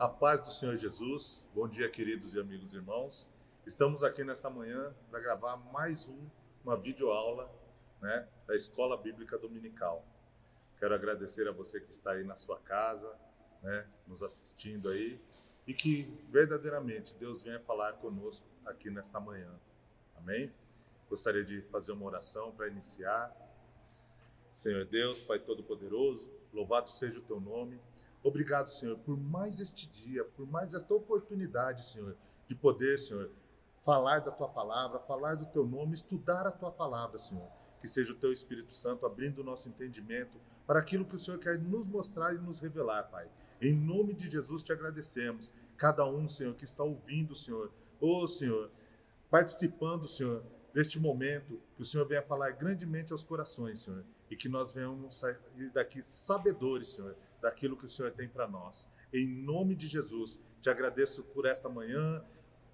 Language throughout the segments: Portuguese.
A paz do Senhor Jesus. Bom dia, queridos e amigos irmãos. Estamos aqui nesta manhã para gravar mais uma videoaula, da Escola Bíblica Dominical. Quero agradecer a você que está aí na sua casa, nos assistindo aí, e que verdadeiramente Deus venha falar conosco aqui nesta manhã. Amém? Gostaria de fazer uma oração para iniciar. Senhor Deus, Pai Todo-Poderoso, louvado seja o Teu nome. Obrigado, Senhor, por mais este dia, por mais esta oportunidade, Senhor, de poder, Senhor, falar da Tua palavra, falar do Teu nome, estudar a Tua palavra, Senhor. Que seja o Teu Espírito Santo abrindo o nosso entendimento para aquilo que o Senhor quer nos mostrar e nos revelar, Pai. Em nome de Jesus te agradecemos. Cada um, Senhor, que está ouvindo, Senhor, Senhor, participando, Senhor, deste momento, que o Senhor venha falar grandemente aos corações, Senhor, e que nós venhamos sair daqui sabedores, Senhor, daquilo que o Senhor tem para nós. Em nome de Jesus, te agradeço por esta manhã,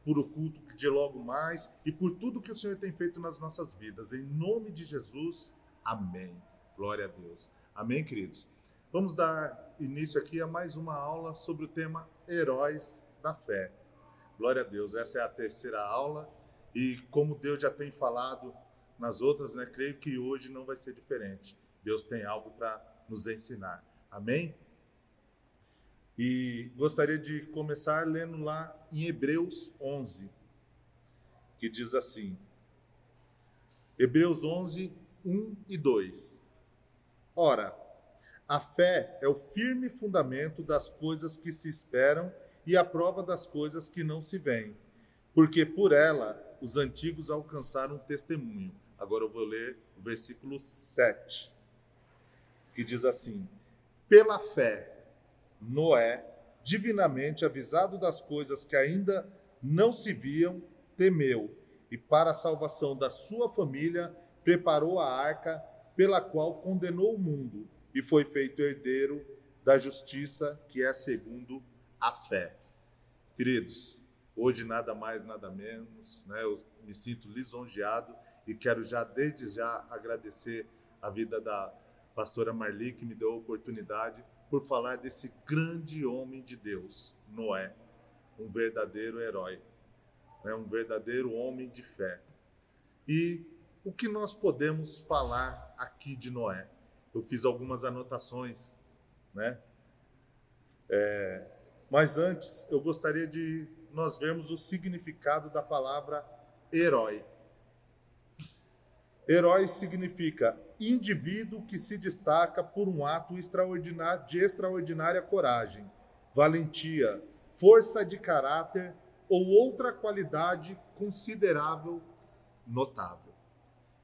por o culto de logo mais e por tudo que o Senhor tem feito nas nossas vidas. Em nome de Jesus, amém. Glória a Deus. Amém, queridos? Vamos dar início aqui a mais uma aula sobre o tema Heróis da Fé. Glória a Deus. Essa é a terceira aula e como Deus já tem falado nas outras, creio que hoje não vai ser diferente. Deus tem algo para nos ensinar. Amém? E gostaria de começar lendo lá em Hebreus 11, que diz assim, Hebreus 11, 1 e 2. Ora, a fé é o firme fundamento das coisas que se esperam e a prova das coisas que não se veem, porque por ela os antigos alcançaram um testemunho. Agora eu vou ler o versículo 7, que diz assim, pela fé, Noé, divinamente avisado das coisas que ainda não se viam, temeu, e para a salvação da sua família, preparou a arca, pela qual condenou o mundo, e foi feito herdeiro da justiça, que é segundo a fé. Queridos, hoje nada mais, nada menos, eu me sinto lisonjeado e quero desde já agradecer a vida da pastora Marli, que me deu a oportunidade por falar desse grande homem de Deus, Noé, um verdadeiro herói, um verdadeiro homem de fé. E o que nós podemos falar aqui de Noé? Eu fiz algumas anotações, mas antes eu gostaria de nós vermos o significado da palavra herói. Herói significa indivíduo que se destaca por um ato de extraordinária coragem, valentia, força de caráter ou outra qualidade considerável, notável.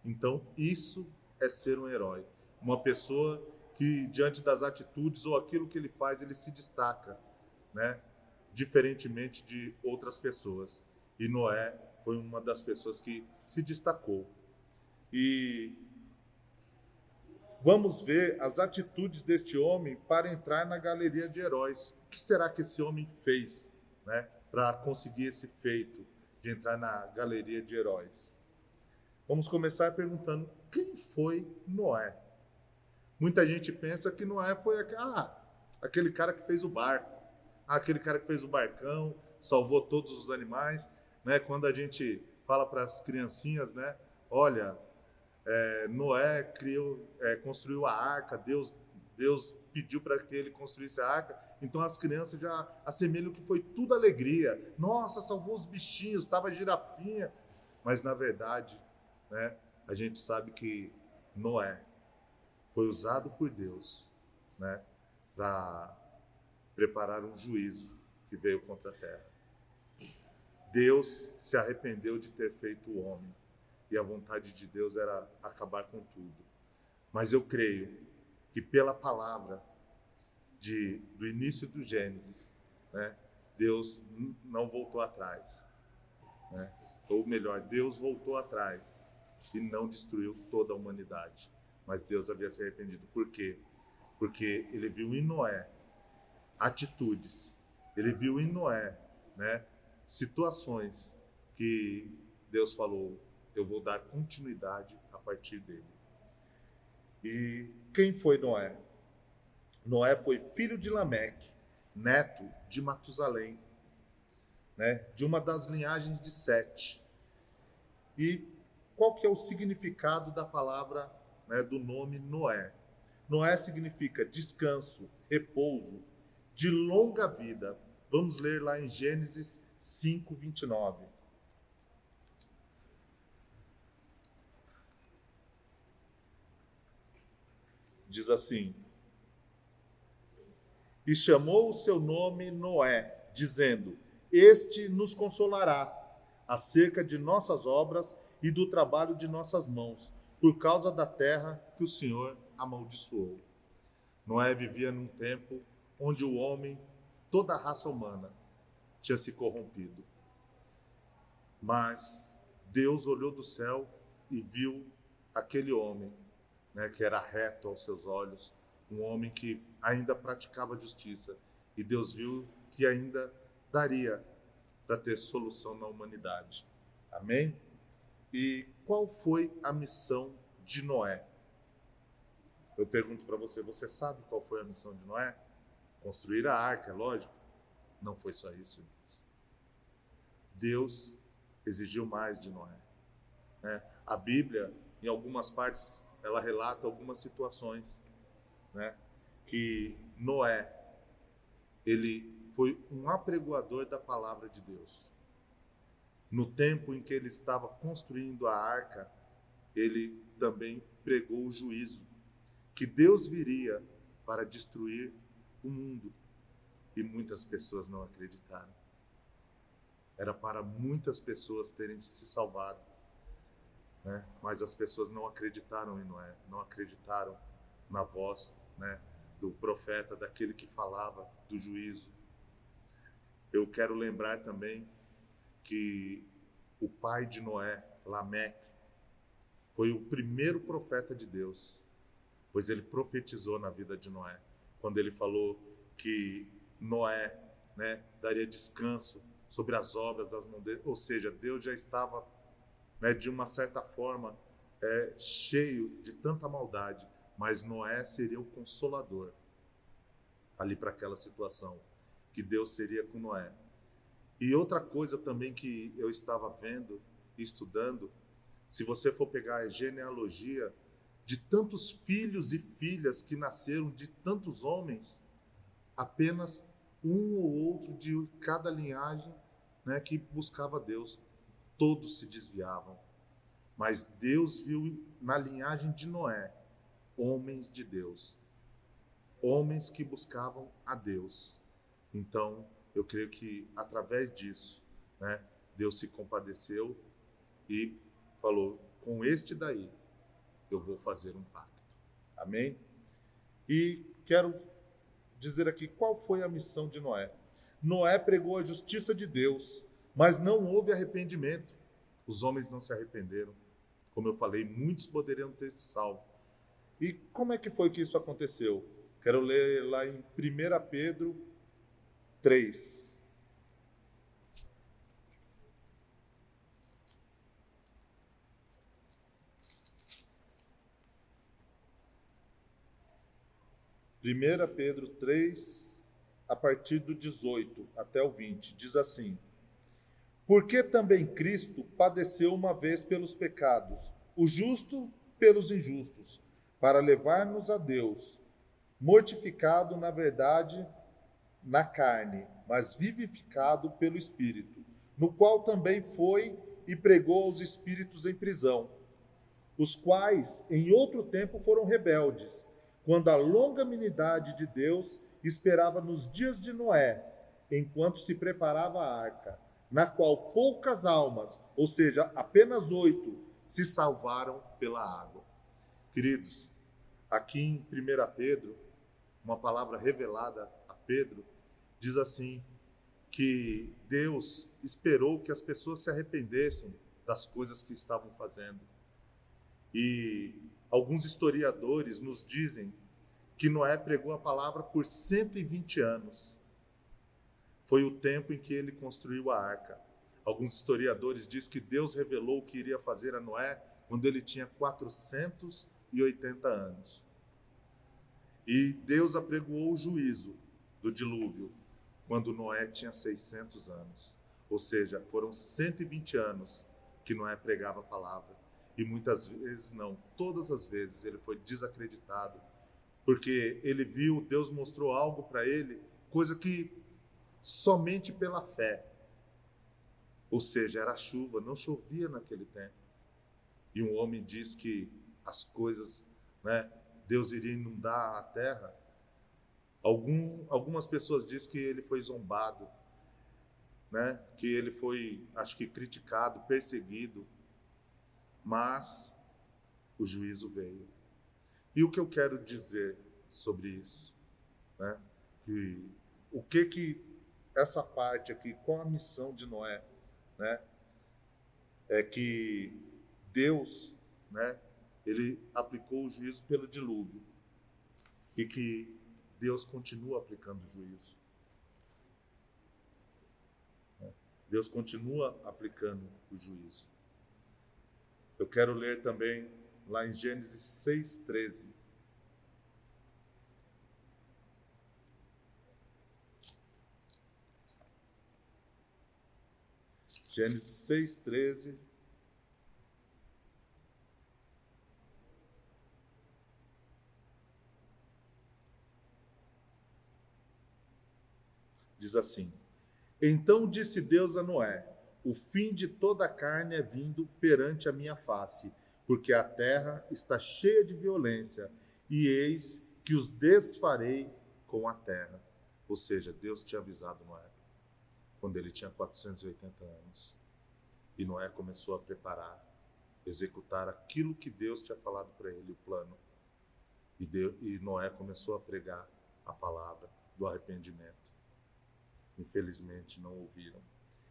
Então, isso é ser um herói. Uma pessoa que, diante das atitudes ou aquilo que ele faz, ele se destaca, diferentemente de outras pessoas. E Noé foi uma das pessoas que se destacou. E vamos ver as atitudes deste homem para entrar na galeria de heróis. O que será que esse homem fez, para conseguir esse feito de entrar na galeria de heróis? Vamos começar perguntando, quem foi Noé? Muita gente pensa que Noé foi aquele cara que fez o barco, aquele cara que fez o barcão, salvou todos os animais. Quando a gente fala para as criancinhas, olha, Noé construiu a arca, Deus pediu para que ele construísse a arca, então as crianças já assemelham que foi tudo alegria. Nossa, salvou os bichinhos, estava girafinha. Mas na verdade, a gente sabe que Noé foi usado por Deus, para preparar um juízo que veio contra a terra. Deus se arrependeu de ter feito o homem. E a vontade de Deus era acabar com tudo. Mas eu creio que pela palavra do início do Gênesis, Deus não voltou atrás. Ou melhor, Deus voltou atrás e não destruiu toda a humanidade. Mas Deus havia se arrependido. Por quê? Porque ele viu em Noé atitudes, ele viu em Noé situações que Deus falou, eu vou dar continuidade a partir dele. E quem foi Noé? Noé foi filho de Lameque, neto de Matusalém, né, de uma das linhagens de Sete. E qual que é o significado da palavra, né, do nome Noé? Noé significa descanso, repouso, de longa vida. Vamos ler lá em Gênesis 5, 29. Diz assim: e chamou o seu nome Noé, dizendo: este nos consolará acerca de nossas obras e do trabalho de nossas mãos, por causa da terra que o Senhor amaldiçoou. Noé vivia num tempo onde o homem, toda a raça humana, tinha se corrompido. Mas Deus olhou do céu e viu aquele homem, né, que era reto aos seus olhos, um homem que ainda praticava justiça. E Deus viu que ainda daria para ter solução na humanidade. Amém? E qual foi a missão de Noé? Eu pergunto para você, você sabe qual foi a missão de Noé? Construir a arca, é lógico. Não foi só isso, irmãos. Deus exigiu mais de Noé, né? A Bíblia, em algumas partes, ela relata algumas situações, né, que Noé, ele foi um apregoador da palavra de Deus. No tempo em que ele estava construindo a arca, ele também pregou o juízo, que Deus viria para destruir o mundo. E muitas pessoas não acreditaram. Era para muitas pessoas terem se salvado, né? Mas as pessoas não acreditaram em Noé, não acreditaram na voz, né, do profeta, daquele que falava do juízo. Eu quero lembrar também que o pai de Noé, Lameque, foi o primeiro profeta de Deus, pois ele profetizou na vida de Noé, quando ele falou que Noé, né, daria descanso sobre as obras das mãos dele. Ou seja, Deus já estava, né, de uma certa forma, cheio de tanta maldade, mas Noé seria o consolador ali para aquela situação, que Deus seria com Noé. E outra coisa também que eu estava vendo e estudando, se você for pegar a genealogia de tantos filhos e filhas que nasceram de tantos homens, apenas um ou outro de cada linhagem, né, que buscava Deus. Todos se desviavam. Mas Deus viu na linhagem de Noé homens de Deus, homens que buscavam a Deus. Então, eu creio que através disso, né, Deus se compadeceu e falou: com este daí eu vou fazer um pacto. Amém? E quero dizer aqui qual foi a missão de Noé. Noé pregou a justiça de Deus, mas não houve arrependimento. Os homens não se arrependeram. Como eu falei, muitos poderiam ter se salvo. E como é que foi que isso aconteceu? Quero ler lá em 1 Pedro 3. Primeira Pedro 3, a partir do 18 até o 20, diz assim: porque também Cristo padeceu uma vez pelos pecados, o justo pelos injustos, para levar-nos a Deus, mortificado na verdade na carne, mas vivificado pelo Espírito, no qual também foi e pregou aos espíritos em prisão, os quais em outro tempo foram rebeldes, quando a longanimidade de Deus esperava nos dias de Noé, enquanto se preparava a arca, na qual poucas almas, ou seja, apenas 8, se salvaram pela água. Queridos, aqui em 1 Pedro, uma palavra revelada a Pedro, diz assim, que Deus esperou que as pessoas se arrependessem das coisas que estavam fazendo. E alguns historiadores nos dizem que Noé pregou a palavra por 120 anos. Foi o tempo em que ele construiu a arca. Alguns historiadores dizem que Deus revelou o que iria fazer a Noé quando ele tinha 480 anos. E Deus apregoou o juízo do dilúvio quando Noé tinha 600 anos. Ou seja, foram 120 anos que Noé pregava a palavra. E muitas vezes, não, todas as vezes ele foi desacreditado, porque ele viu, Deus mostrou algo para ele, coisa que somente pela fé. Ou seja, era chuva, não chovia naquele tempo. E um homem diz que as coisas, né, Deus iria inundar a terra. Algumas pessoas dizem que ele foi zombado, né, que ele foi, acho que criticado, perseguido, mas o juízo veio. E o que eu quero dizer sobre isso, né? Que o que essa parte aqui, qual a missão de Noé, né? É que Deus, né, ele aplicou o juízo pelo dilúvio e que Deus continua aplicando o juízo. Deus continua aplicando o juízo. Eu quero ler também lá em Gênesis 6:13. Gênesis 6:13. Diz assim: Então disse Deus a Noé: O fim de toda a carne é vindo perante a minha face, porque a terra está cheia de violência, e eis que os desfarei com a terra. Ou seja, Deus tinha avisado Noé quando ele tinha 480 anos. E Noé começou a preparar, executar aquilo que Deus tinha falado para ele, o plano. E Noé começou a pregar a palavra do arrependimento. Infelizmente não ouviram.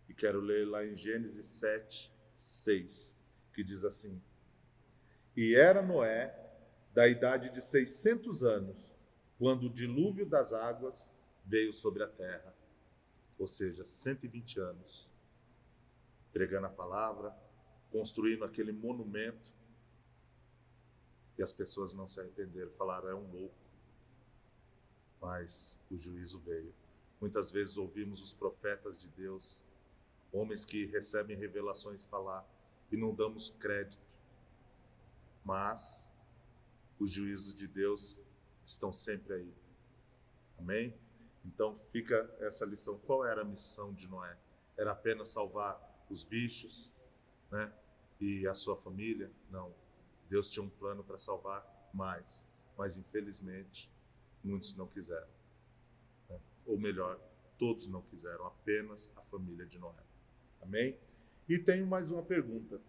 E quero ler lá em Gênesis 7:6, que diz assim: E era Noé da idade de 600 anos, quando o dilúvio das águas veio sobre a terra. Ou seja, 120 anos, pregando a palavra, construindo aquele monumento, e as pessoas não se arrependeram, falaram, é um louco. Mas o juízo veio. Muitas vezes ouvimos os profetas de Deus, homens que recebem revelações falar, e não damos crédito. Mas os juízos de Deus estão sempre aí. Amém? Então fica essa lição. Qual era a missão de Noé? Era apenas salvar os bichos, né? E a sua família? Não. Deus tinha um plano para salvar mais. Mas infelizmente, muitos não quiseram. Né? Ou melhor, todos não quiseram, apenas a família de Noé. Amém? E tenho mais uma pergunta.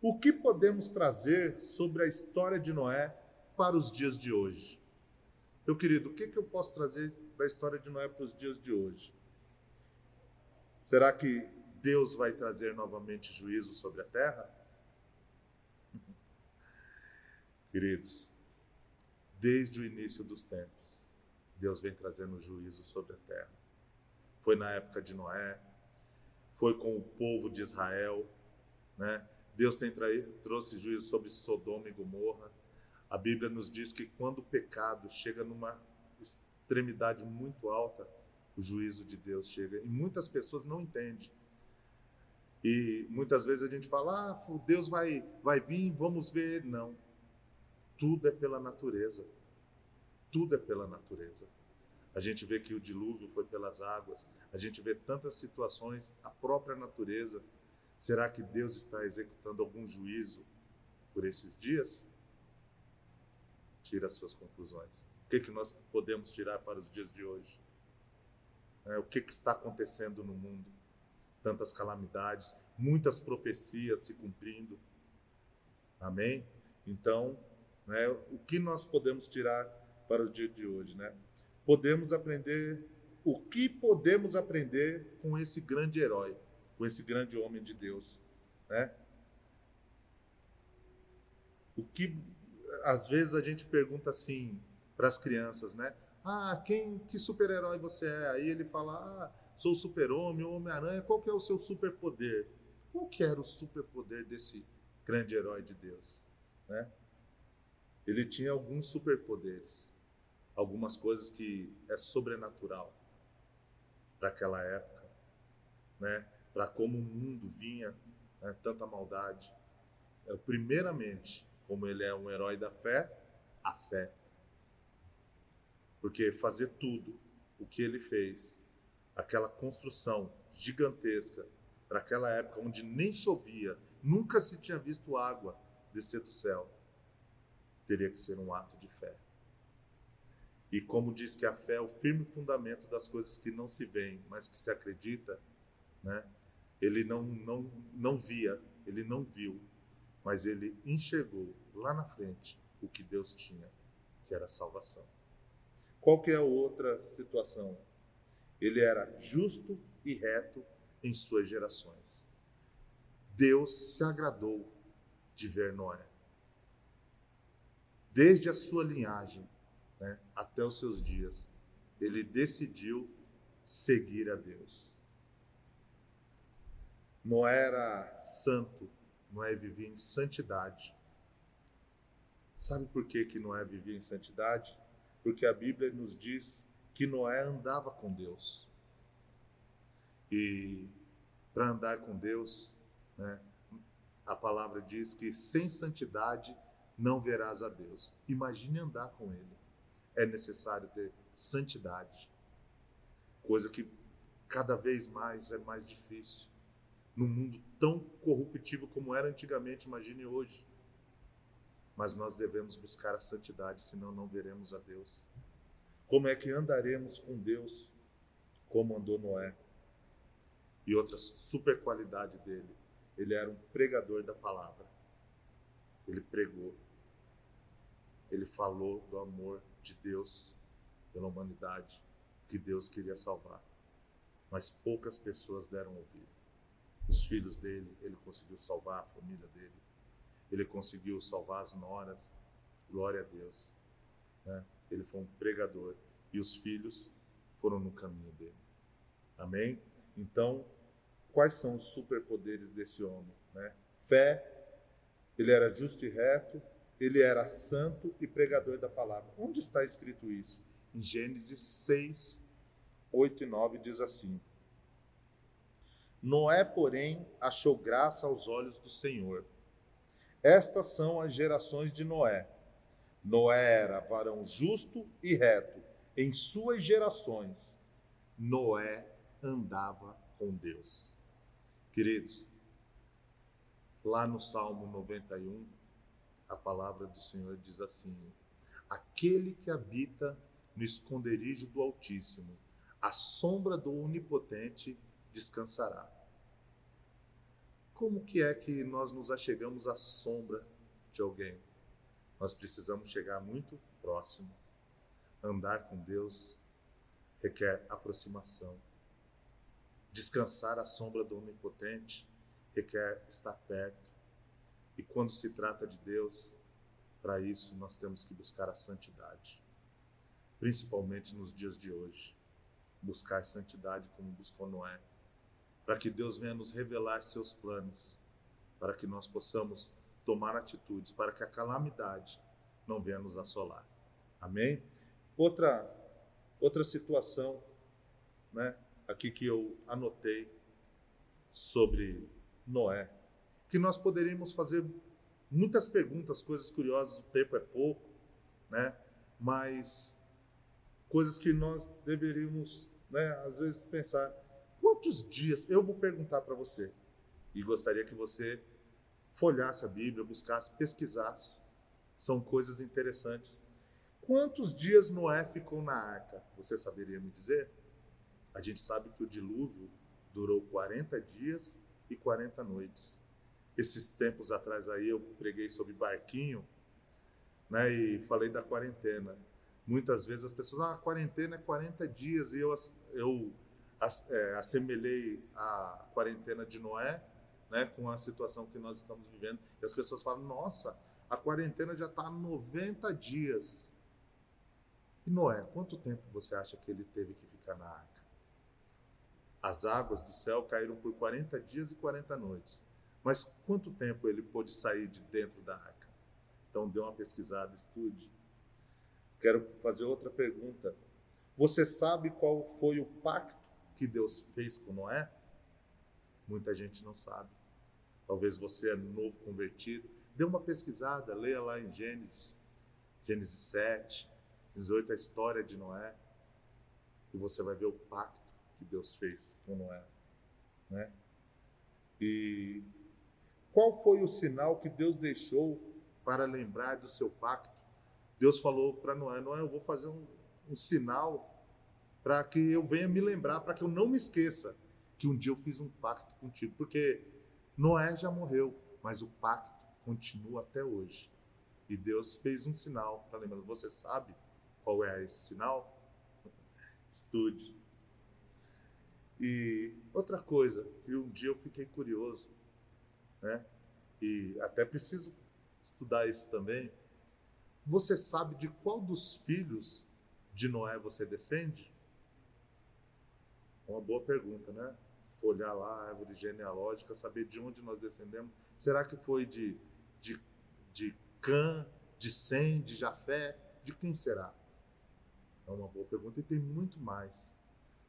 O que podemos trazer sobre a história de Noé para os dias de hoje? Meu querido, o que eu posso trazer da história de Noé para os dias de hoje? Será que Deus vai trazer novamente juízo sobre a terra? Queridos, desde o início dos tempos, Deus vem trazendo juízo sobre a terra. Foi na época de Noé, foi com o povo de Israel, né? Deus trouxe juízo sobre Sodoma e Gomorra. A Bíblia nos diz que quando o pecado chega numa extremidade muito alta, o juízo de Deus chega. E muitas pessoas não entendem. E muitas vezes a gente fala, Deus vai vir, vamos ver. Não. Tudo é pela natureza. Tudo é pela natureza. A gente vê que o dilúvio foi pelas águas. A gente vê tantas situações, a própria natureza. Será que Deus está executando algum juízo por esses dias? Tira as suas conclusões. O que nós podemos tirar para os dias de hoje? O que está acontecendo no mundo? Tantas calamidades, muitas profecias se cumprindo. Amém? Então, o que nós podemos tirar para o dia de hoje? Podemos aprender, o que podemos aprender com esse grande herói, com esse grande homem de Deus? O que, às vezes, a gente pergunta assim para as crianças, que super-herói você é? Aí ele fala, sou o super-homem, o Homem-Aranha, qual que é o seu superpoder? Qual que era o superpoder desse grande herói de Deus? Ele tinha alguns superpoderes, algumas coisas que é sobrenatural. para aquela época, né? Para como o mundo vinha, né? Tanta maldade. Primeiramente, como ele é um herói da fé, a fé. Porque fazer tudo o que ele fez, aquela construção gigantesca, para aquela época onde nem chovia, nunca se tinha visto água descer do céu, teria que ser um ato de fé. E como diz que a fé é o firme fundamento das coisas que não se veem, mas que se acredita, né? Ele não via, ele não viu, mas ele enxergou lá na frente o que Deus tinha, que era a salvação. Qual que é a outra situação? Ele era justo e reto em suas gerações. Deus se agradou de ver Noé. Desde a sua linhagem, né, até os seus dias, ele decidiu seguir a Deus. Noé era santo, Noé vivia em santidade. Sabe por que Noé vivia em santidade? Porque a Bíblia nos diz que Noé andava com Deus. E para andar com Deus, né, a palavra diz que sem santidade não verás a Deus. Imagine andar com Ele. É necessário ter santidade, coisa que cada vez mais é mais difícil. Num mundo tão corruptível como era antigamente, imagine hoje. Mas nós devemos buscar a santidade, senão não veremos a Deus. Como é que andaremos com Deus como andou Noé? E outra super qualidade dele, ele era um pregador da palavra. Ele pregou. Ele falou do amor de Deus pela humanidade, que Deus queria salvar. Mas poucas pessoas deram ouvido. Os filhos dele, ele conseguiu salvar a família dele. Ele conseguiu salvar as noras. Glória a Deus. Né? Ele foi um pregador. E os filhos foram no caminho dele. Amém? Então, quais são os superpoderes desse homem? Né? Fé, ele era justo e reto, ele era santo e pregador da palavra. Onde está escrito isso? Em Gênesis 6, 8 e 9 diz assim: Noé, porém, achou graça aos olhos do Senhor. Estas são as gerações de Noé. Noé era varão justo e reto em suas gerações. Noé andava com Deus. Queridos, lá no Salmo 91, a palavra do Senhor diz assim: aquele que habita no esconderijo do Altíssimo, à sombra do Onipotente descansará. Como que é que nós nos achegamos à sombra de alguém? Nós precisamos chegar muito próximo. Andar com Deus requer aproximação. Descansar à sombra do Onipotente requer estar perto. E quando se trata de Deus, para isso nós temos que buscar a santidade. Principalmente nos dias de hoje. Buscar santidade como buscou Noé. Para que Deus venha nos revelar seus planos. Para que nós possamos tomar atitudes. Para que a calamidade não venha nos assolar. Amém? Outra situação, né, aqui que eu anotei sobre Noé, que nós poderíamos fazer muitas perguntas, coisas curiosas, o tempo é pouco, né, mas coisas que nós deveríamos, né, às vezes pensar, quantos dias, eu vou perguntar para você, e gostaria que você folhasse a Bíblia, buscasse, pesquisasse, são coisas interessantes. Quantos dias Noé ficou na arca? Você saberia me dizer? A gente sabe que o dilúvio durou 40 dias e 40 noites. Esses tempos atrás aí eu preguei sobre barquinho, né, e falei da quarentena. Muitas vezes as pessoas, a quarentena é 40 dias, e eu assemelhei a quarentena de Noé, né, com a situação que nós estamos vivendo. E as pessoas falam, nossa, a quarentena já está 90 dias. E Noé, quanto tempo você acha que ele teve que ficar na arca? As águas do céu caíram por 40 dias e 40 noites. Mas quanto tempo ele pôde sair de dentro da arca? Então dê uma pesquisada, estude. Quero fazer outra pergunta. Você sabe qual foi o pacto que Deus fez com Noé? Muita gente não sabe. Talvez você é novo convertido. Dê uma pesquisada, leia lá em Gênesis 7, 18, a história de Noé. E você vai ver o pacto que Deus fez com Noé, né? E qual foi o sinal que Deus deixou para lembrar do seu pacto? Deus falou para Noé: Noé, eu vou fazer um sinal para que eu venha me lembrar, para que eu não me esqueça que um dia eu fiz um pacto contigo. Porque Noé já morreu, mas o pacto continua até hoje. E Deus fez um sinal para lembrar. Você sabe qual é esse sinal? Estude. E outra coisa, que um dia eu fiquei curioso, né? E até preciso estudar isso também. Você sabe de qual dos filhos de Noé você descende? Uma boa pergunta, né? Folhar lá a árvore genealógica, saber de onde nós descendemos. Será que foi de Cã, de Sem, de Jafé? De quem será? É uma boa pergunta e tem muito mais,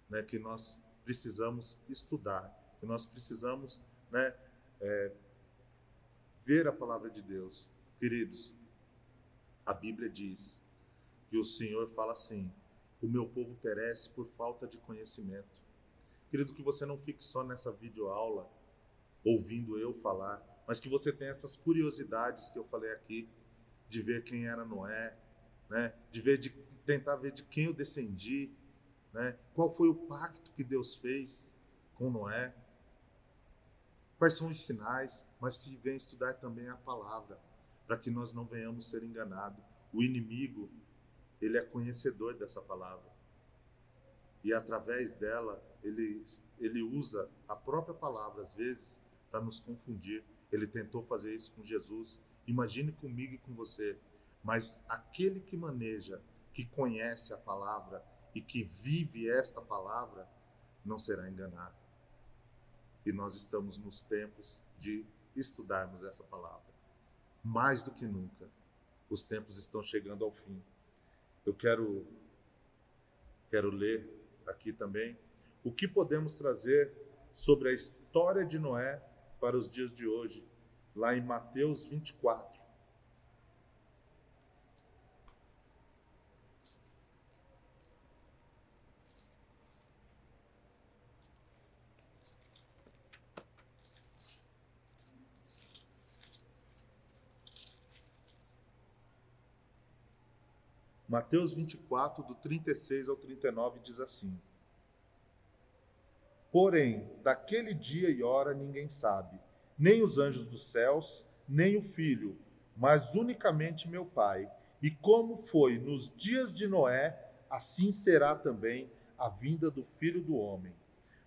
né, que nós precisamos estudar, que nós precisamos, né, ver a palavra de Deus. Queridos, a Bíblia diz que o Senhor fala assim: o meu povo perece por falta de conhecimento. Querido, que você não fique só nessa videoaula ouvindo eu falar, mas que você tenha essas curiosidades que eu falei aqui, de ver quem era Noé, né? De tentar ver de quem eu descendi, né? Qual foi o pacto que Deus fez com Noé, quais são os sinais, mas que venha estudar também a palavra, para que nós não venhamos ser enganados. O inimigo, ele é conhecedor dessa palavra, e através dela ele usa a própria palavra às vezes para nos confundir. Ele tentou fazer isso com Jesus. Imagine comigo e com você. Mas aquele que maneja, que conhece a palavra e que vive esta palavra, não será enganado. E nós estamos nos tempos de estudarmos essa palavra. Mais do que nunca, os tempos estão chegando ao fim. Eu quero ler aqui também o que podemos trazer sobre a história de Noé para os dias de hoje, lá em Mateus 24. Mateus 24, do 36 ao 39, diz assim: porém, daquele dia e hora ninguém sabe, nem os anjos dos céus, nem o Filho, mas unicamente meu Pai. E como foi nos dias de Noé, assim será também a vinda do Filho do Homem.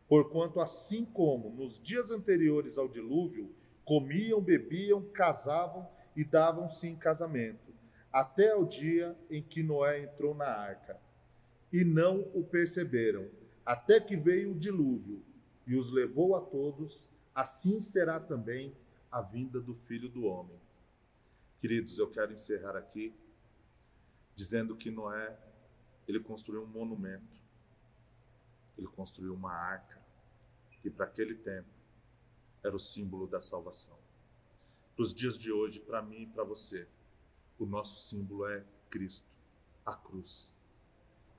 Porquanto assim como nos dias anteriores ao dilúvio, comiam, bebiam, casavam e davam-se em casamento, até o dia em que Noé entrou na arca. E não o perceberam, até que veio o dilúvio e os levou a todos, assim será também a vinda do Filho do Homem. Queridos, eu quero encerrar aqui dizendo que Noé, ele construiu um monumento, ele construiu uma arca, que para aquele tempo era o símbolo da salvação. Para os dias de hoje, para mim e para você, o nosso símbolo é Cristo, a cruz.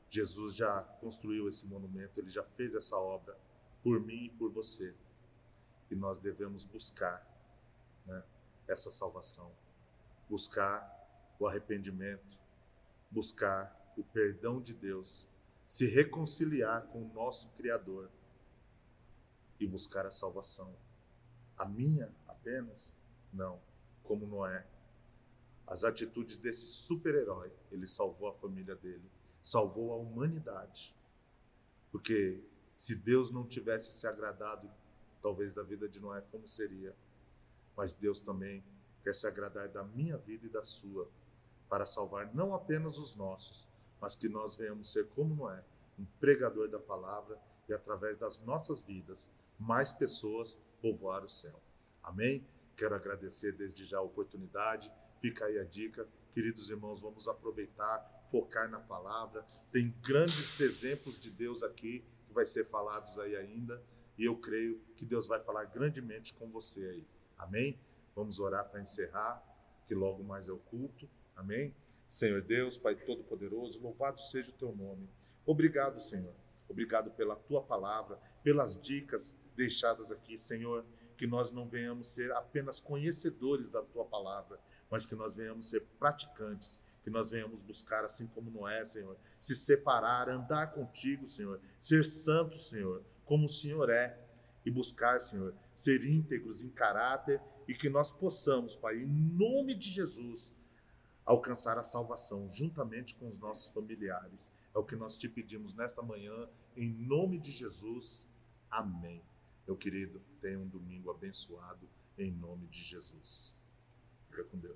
Jesus já construiu esse monumento, ele já fez essa obra por mim e por você. E nós devemos buscar, né, essa salvação, buscar o arrependimento, buscar o perdão de Deus, se reconciliar com o nosso Criador e buscar a salvação. A minha apenas? Não, como Noé. As atitudes desse super-herói, ele salvou a família dele, salvou a humanidade. Porque se Deus não tivesse se agradado, talvez, da vida de Noé, como seria? Mas Deus também quer se agradar da minha vida e da sua, para salvar não apenas os nossos, mas que nós venhamos ser como Noé, um pregador da palavra, e através das nossas vidas, mais pessoas povoar o céu. Amém? Quero agradecer desde já a oportunidade. Fica aí a dica. Queridos irmãos, vamos aproveitar, focar na palavra. Tem grandes exemplos de Deus aqui, que vai ser falados aí ainda, e eu creio que Deus vai falar grandemente com você aí. Amém? Vamos orar para encerrar, que logo mais é o culto. Amém? Senhor Deus, Pai Todo-Poderoso, louvado seja o teu nome. Obrigado, Senhor. Obrigado pela tua palavra, pelas dicas deixadas aqui, Senhor, que nós não venhamos ser apenas conhecedores da tua palavra, mas que nós venhamos ser praticantes, que nós venhamos buscar, assim como Noé, Senhor, se separar, andar contigo, Senhor, ser santos, Senhor, como o Senhor é, e buscar, Senhor, ser íntegros em caráter, e que nós possamos, Pai, em nome de Jesus, alcançar a salvação juntamente com os nossos familiares. É o que nós te pedimos nesta manhã, em nome de Jesus. Amém. Meu querido, tenha um domingo abençoado, em nome de Jesus. Fica com Deus.